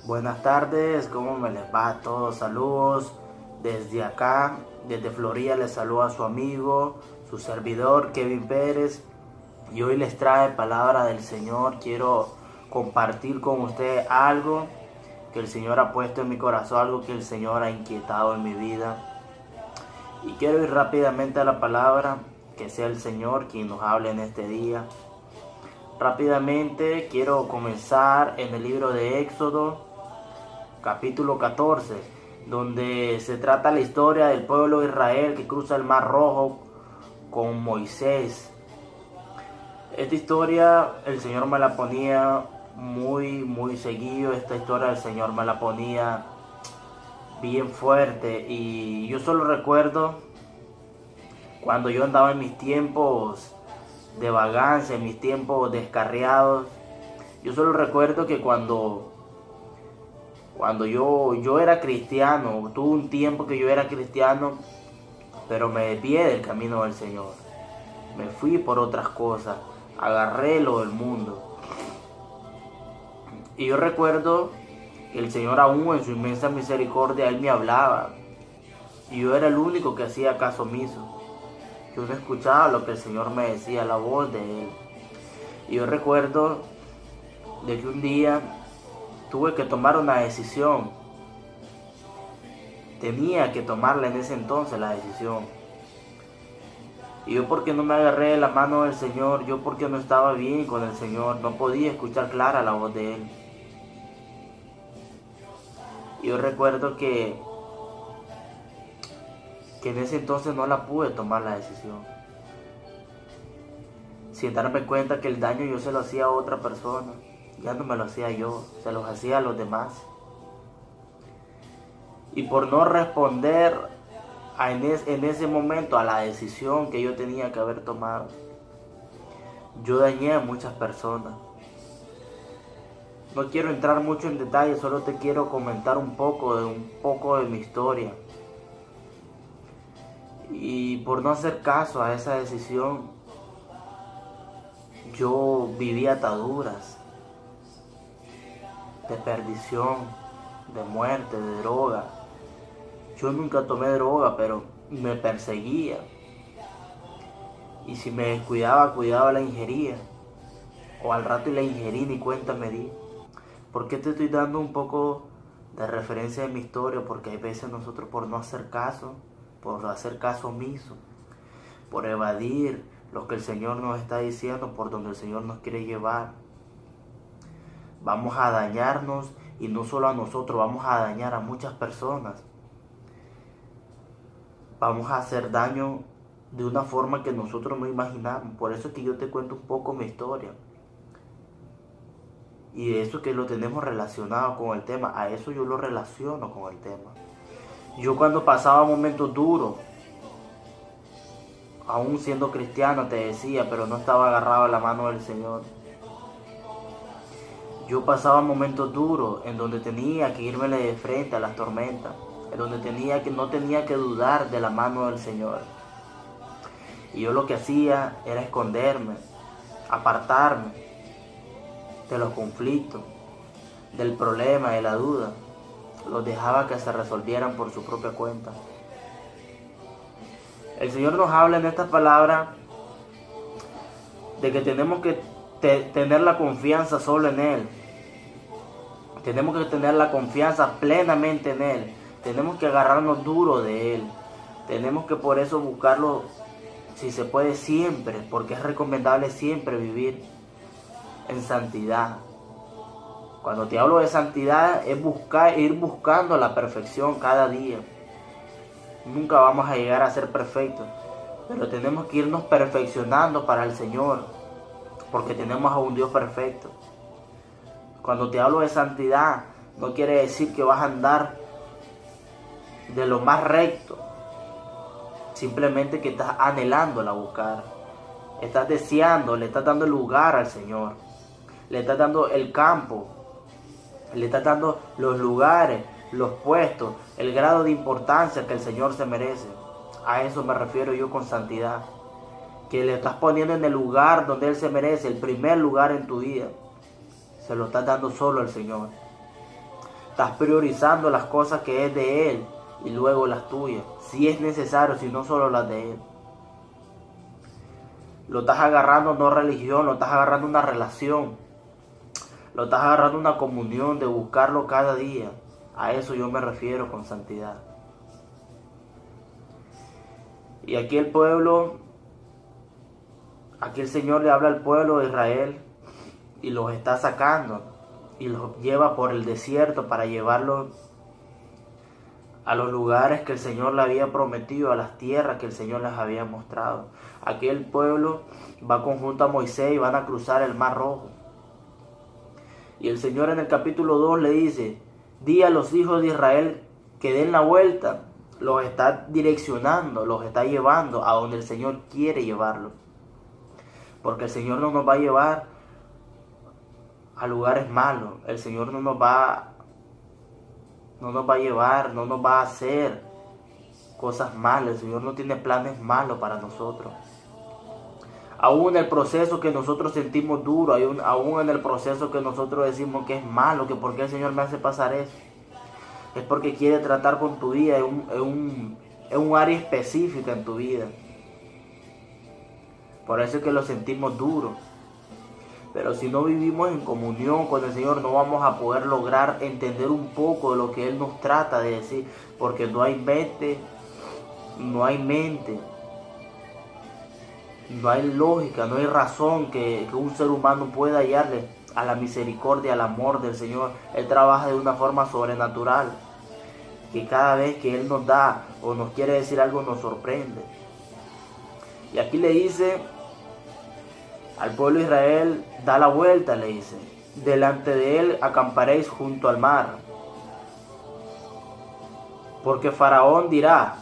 Buenas tardes, ¿cómo me les va a todos? Saludos desde acá, desde Florida les saluda a su amigo, su servidor Kevin Pérez y hoy les trae palabra del Señor. Quiero compartir con ustedes algo que el Señor ha puesto en mi corazón, algo que el Señor ha inquietado en mi vida. Y quiero ir rápidamente a la palabra, que sea el Señor quien nos hable en este día. Rápidamente quiero comenzar en el libro de Éxodo, capítulo 14, donde se trata la historia del pueblo de Israel que cruza el Mar Rojo con Moisés. Esta historia el Señor me la ponía muy seguido. Esta historia el Señor me la ponía bien fuerte, y yo solo recuerdo cuando yo andaba en mis tiempos de vagancia, en mis tiempos descarriados. Yo solo recuerdo que cuando yo era cristiano, tuve un tiempo que yo era cristiano, pero me desvié del camino del Señor. Me fui por otras cosas, agarré lo del mundo. Y yo recuerdo que el Señor, aún en su inmensa misericordia, Él me hablaba. Y yo era el único que hacía caso omiso. Yo no escuchaba lo que el Señor me decía, la voz de Él. Y yo recuerdo de que un día tuve que tomar una decisión. Tenía que tomarla en ese entonces, la decisión. Y yo, porque no me agarré de la mano del Señor, yo porque no estaba bien con el Señor, no podía escuchar clara la voz de Él. Y yo recuerdo que en ese entonces no la pude tomar la decisión, sin darme cuenta que el daño yo se lo hacía a otra persona. Ya no me lo hacía yo, se los hacía a los demás. Y por no responder en ese momento a la decisión que yo tenía que haber tomado, yo dañé a muchas personas. No quiero entrar mucho en detalle, solo te quiero comentar un poco de mi historia. Y por no hacer caso a esa decisión, yo viví ataduras de perdición, de muerte, de droga. Yo nunca tomé droga, pero me perseguía. Y si me descuidaba, la ingería. O al rato y la ingerí, ni cuenta me di. ¿Por qué te estoy dando un poco de referencia de mi historia? Porque hay veces nosotros, por no hacer caso, por hacer caso omiso, por evadir lo que el Señor nos está diciendo, por donde el Señor nos quiere llevar, vamos a dañarnos, y no solo a nosotros, vamos a dañar a muchas personas. Vamos a hacer daño de una forma que nosotros no imaginamos. Por eso es que yo te cuento un poco mi historia. Y de eso que lo tenemos relacionado con el tema, a eso yo lo relaciono con el tema. Yo, cuando pasaba momentos duros, aún siendo cristiano, te decía, pero no estaba agarrado a la mano del Señor. Yo pasaba momentos duros en donde tenía que irme de frente a las tormentas, en donde no tenía que dudar de la mano del Señor. Y yo lo que hacía era esconderme, apartarme de los conflictos, del problema, de la duda. Los dejaba que se resolvieran por su propia cuenta. El Señor nos habla en esta palabra de que tenemos que tener la confianza solo en Él. Tenemos que tener la confianza plenamente en Él. Tenemos que agarrarnos duro de Él. Tenemos que por eso buscarlo, si se puede, siempre, porque es recomendable siempre vivir en santidad. Cuando te hablo de santidad, es ir buscando la perfección cada día. Nunca vamos a llegar a ser perfectos, pero tenemos que irnos perfeccionando para el Señor, porque tenemos a un Dios perfecto. Cuando te hablo de santidad, no quiere decir que vas a andar de lo más recto, simplemente que estás anhelándola buscar, estás deseando, le estás dando el lugar al Señor, le estás dando el campo, le estás dando los lugares, los puestos, el grado de importancia que el Señor se merece. A eso me refiero yo con santidad, que le estás poniendo en el lugar donde Él se merece, el primer lugar en tu vida. Se lo estás dando solo al Señor. Estás priorizando las cosas que es de Él y luego las tuyas, si es necesario, si no solo las de Él. Lo estás agarrando no religión, lo estás agarrando una relación, lo estás agarrando una comunión de buscarlo cada día. A eso yo me refiero con santidad. Y aquí el pueblo, aquí el Señor le habla al pueblo de Israel y los está sacando y los lleva por el desierto para llevarlos a los lugares que el Señor le había prometido, a las tierras que el Señor les había mostrado. Aquí el pueblo va conjunto a Moisés y van a cruzar el Mar Rojo. Y el Señor en el capítulo 2 le dice, di a los hijos de Israel que den la vuelta. Los está direccionando, los está llevando a donde el Señor quiere llevarlos. Porque el Señor no nos va a llevar a lugares malos. El Señor no nos va a llevar, no nos va a hacer cosas malas. El Señor no tiene planes malos para nosotros. Aún en el proceso que nosotros sentimos duro, aún en el proceso que nosotros decimos que es malo, que por qué el Señor me hace pasar eso, es porque quiere tratar con tu vida en un área específica en tu vida. Por eso es que lo sentimos duro. Pero si no vivimos en comunión con el Señor, no vamos a poder lograr entender un poco de lo que Él nos trata de decir, porque no hay mente, no hay lógica, no hay razón que un ser humano pueda hallarle a la misericordia, al amor del Señor. Él trabaja de una forma sobrenatural, que cada vez que Él nos da o nos quiere decir algo nos sorprende. Y aquí le dice al pueblo de Israel, da la vuelta, le dice, delante de Él acamparéis junto al mar. Porque Faraón dirá,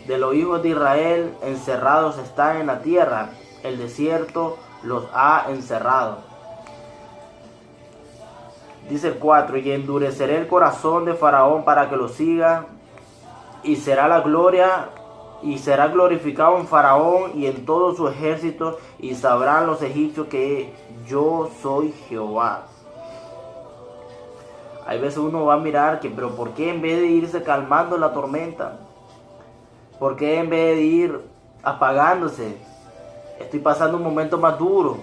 de los hijos de Israel encerrados están en la tierra, el desierto los ha encerrado. Dice el 4, y endureceré el corazón de Faraón para que lo siga, y será glorificado en Faraón y en todo su ejército, y sabrán los egipcios que yo soy Jehová. Hay veces uno va a mirar que, pero ¿por qué en vez de irse calmando la tormenta? ¿Por qué en vez de ir apagándose? Estoy pasando un momento más duro.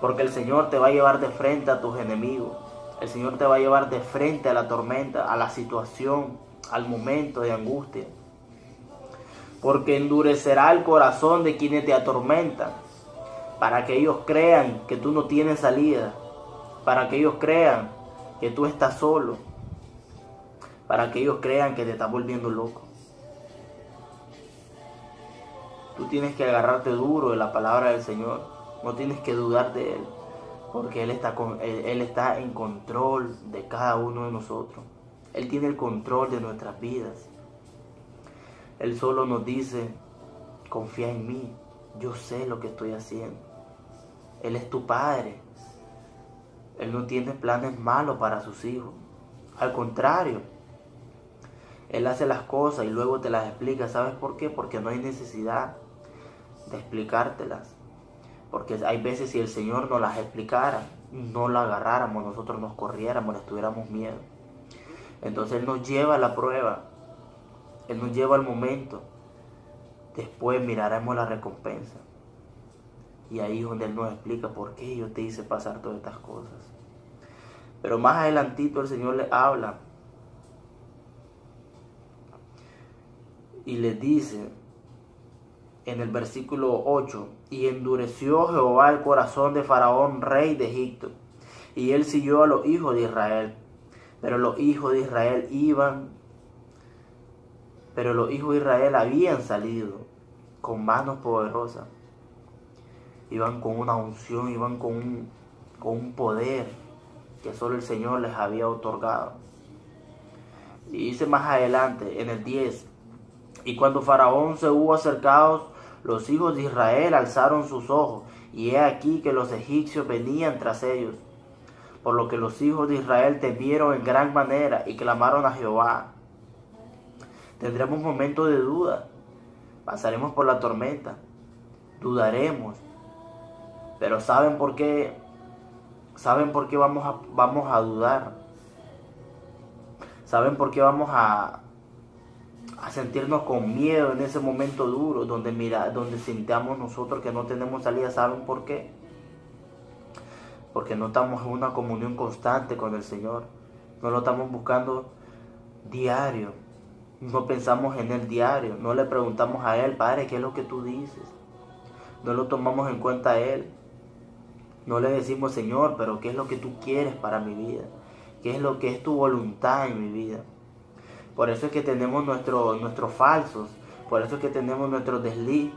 Porque el Señor te va a llevar de frente a tus enemigos. El Señor te va a llevar de frente a la tormenta, a la situación, al momento de angustia. Porque endurecerá el corazón de quienes te atormentan, para que ellos crean que tú no tienes salida, para que ellos crean que tú estás solo, para que ellos crean que te estás volviendo loco. Tú tienes que agarrarte duro de la palabra del Señor, no tienes que dudar de Él, porque Él está en control de cada uno de nosotros. Él tiene el control de nuestras vidas. Él solo nos dice, confía en mí, yo sé lo que estoy haciendo. Él es tu Padre. Él no tiene planes malos para sus hijos. Al contrario, Él hace las cosas y luego te las explica. ¿Sabes por qué? Porque no hay necesidad de explicártelas. Porque hay veces si el Señor nos las explicara, no la agarráramos, nosotros nos corriéramos, les tuviéramos miedo. Entonces Él nos lleva a la prueba. Él nos lleva al momento. Después miraremos la recompensa. Y ahí es donde Él nos explica por qué yo te hice pasar todas estas cosas. Pero más adelantito el Señor le habla. Y les dice en el versículo 8. Y endureció Jehová el corazón de Faraón, rey de Egipto. Y él siguió a los hijos de Israel. Pero los hijos de Israel habían salido con manos poderosas. Iban con una unción, iban con un poder que solo el Señor les había otorgado. Y dice más adelante, en el 10, y cuando Faraón se hubo acercado, los hijos de Israel alzaron sus ojos, y he aquí que los egipcios venían tras ellos. Por lo que los hijos de Israel temieron en gran manera y clamaron a Jehová. Tendremos momentos de duda, pasaremos por la tormenta, dudaremos, pero ¿saben por qué? ¿Saben por qué vamos a dudar? ¿Saben por qué vamos a sentirnos con miedo en ese momento duro, donde sintamos nosotros que no tenemos salida? ¿Saben por qué? Porque no estamos en una comunión constante con el Señor. No lo estamos buscando diario. No pensamos en Él diario. No le preguntamos a Él, Padre, ¿qué es lo que tú dices? No lo tomamos en cuenta a Él. No le decimos, Señor, pero ¿qué es lo que tú quieres para mi vida? ¿Qué es lo que es tu voluntad en mi vida? Por eso es que tenemos nuestros falsos. Por eso es que tenemos nuestro desliz.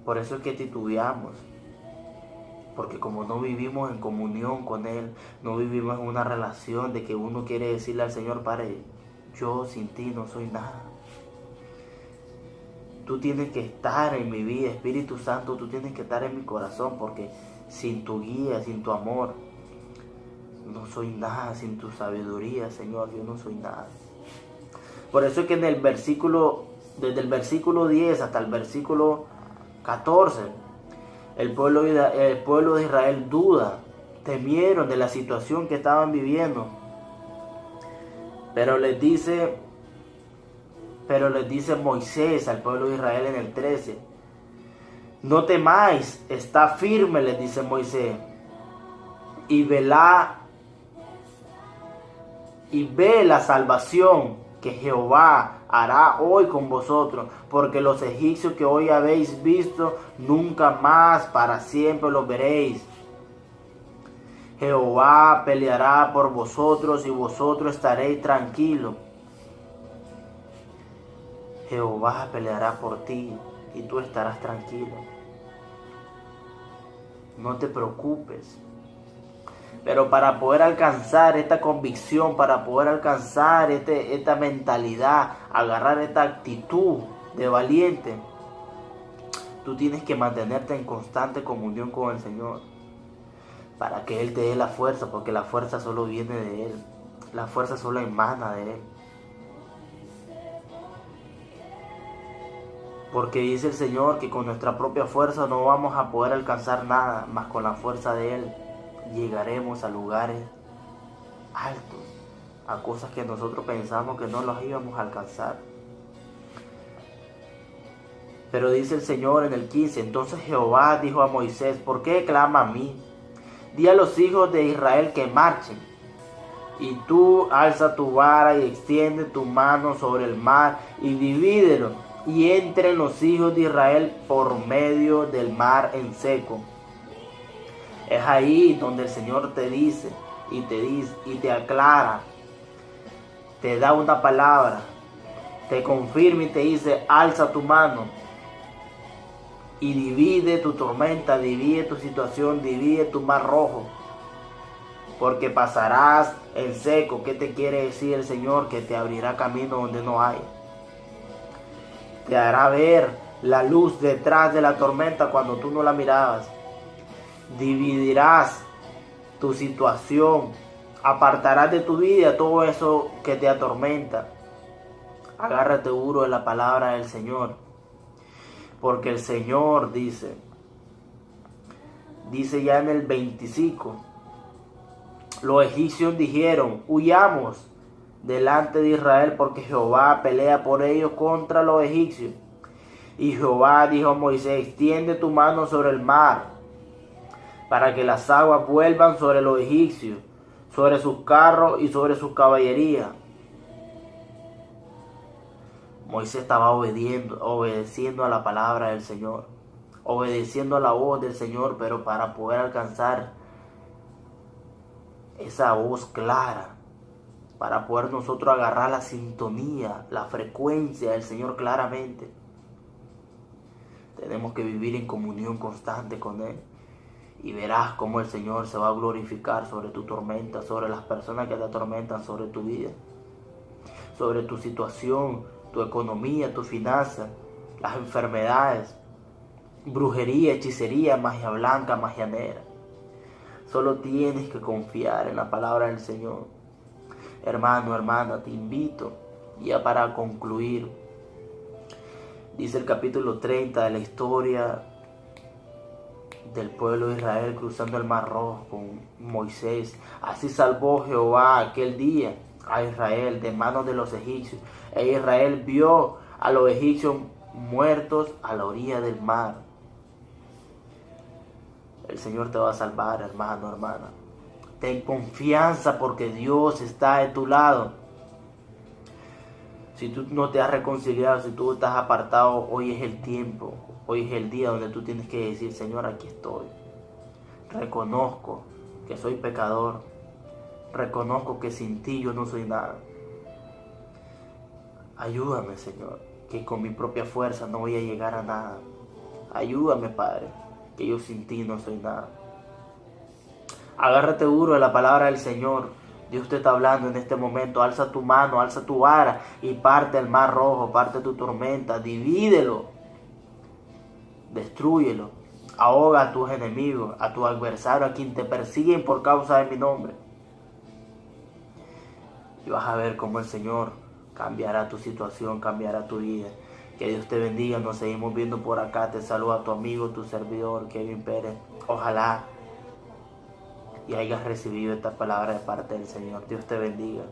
Por eso es que titubeamos. Porque como no vivimos en comunión con Él, no vivimos en una relación de que uno quiere decirle al Señor, Padre, yo sin ti no soy nada. Tú tienes que estar en mi vida, Espíritu Santo, tú tienes que estar en mi corazón, porque sin tu guía, sin tu amor, no soy nada. Sin tu sabiduría, Señor, yo no soy nada. Por eso es que desde el versículo 10 hasta el versículo 14, el pueblo de Israel duda, temieron de la situación que estaban viviendo. Pero les dice Moisés al pueblo de Israel en el 13, no temáis, está firme, les dice Moisés, y ve la salvación que Jehová hará hoy con vosotros, porque los egipcios que hoy habéis visto, nunca más para siempre los veréis. Jehová peleará por vosotros y vosotros estaréis tranquilos. Jehová peleará por ti y tú estarás tranquilo. No te preocupes. Pero para poder alcanzar esta convicción, para poder alcanzar esta mentalidad, agarrar esta actitud de valiente, tú tienes que mantenerte en constante comunión con el Señor, para que Él te dé la fuerza, porque la fuerza solo viene de Él, la fuerza solo emana de Él. Porque dice el Señor que con nuestra propia fuerza no vamos a poder alcanzar nada, más con la fuerza de Él llegaremos a lugares altos, a cosas que nosotros pensamos que no los íbamos a alcanzar. Pero dice el Señor en el 15, entonces Jehová dijo a Moisés, ¿por qué clama a mí? Di a los hijos de Israel que marchen, y tú alza tu vara y extiende tu mano sobre el mar y divídelo, y entren los hijos de Israel por medio del mar en seco. Es ahí donde el Señor te dice y te aclara, te da una palabra, te confirma y te dice, alza tu mano y divide tu tormenta, divide tu situación, divide tu mar rojo, porque pasarás en seco. ¿Qué te quiere decir el Señor? Que te abrirá camino donde no hay. Te hará ver la luz detrás de la tormenta cuando tú no la mirabas. Dividirás tu situación, apartarás de tu vida todo eso que te atormenta. Agárrate duro de la palabra del Señor, porque el Señor dice ya en el 25, los egipcios dijeron, huyamos delante de Israel, porque Jehová pelea por ellos contra los egipcios. Y Jehová dijo a Moisés, extiende tu mano sobre el mar, para que las aguas vuelvan sobre los egipcios, sobre sus carros y sobre sus caballerías. Moisés estaba obedeciendo a la palabra del Señor, obedeciendo a la voz del Señor, pero para poder alcanzar esa voz clara, para poder nosotros agarrar la sintonía, la frecuencia del Señor claramente, tenemos que vivir en comunión constante con Él. Y verás cómo el Señor se va a glorificar sobre tu tormenta, sobre las personas que te atormentan, sobre tu vida, sobre tu situación, tu economía, tu finanza, las enfermedades, brujería, hechicería, magia blanca, magia negra. Solo tienes que confiar en la palabra del Señor. Hermano, hermana, te invito, ya para concluir, dice el capítulo 30 de la historia del pueblo de Israel cruzando el Mar Rojo con Moisés. Así salvó Jehová aquel día a Israel de manos de los egipcios. E Israel vio a los egipcios muertos a la orilla del mar. El Señor te va a salvar, hermano, hermana. Ten confianza porque Dios está de tu lado. Si tú no te has reconciliado, si tú estás apartado, hoy es el tiempo. Hoy es el día donde tú tienes que decir, Señor, aquí estoy. Reconozco que soy pecador. Reconozco que sin ti yo no soy nada. Ayúdame, Señor, que con mi propia fuerza no voy a llegar a nada. Ayúdame, Padre, que yo sin ti no soy nada. Agárrate duro de la palabra del Señor. Dios te está hablando en este momento. Alza tu mano, alza tu vara y parte el mar rojo, parte tu tormenta, divídelo, destrúyelo, ahoga a tus enemigos, a tu adversario, a quien te persiguen por causa de mi nombre. Y vas a ver cómo el Señor cambiará tu situación, cambiará tu vida. Que Dios te bendiga, nos seguimos viendo por acá. Te saluda tu amigo, tu servidor, Kevin Pérez. Ojalá y hayas recibido esta palabra de parte del Señor. Dios te bendiga.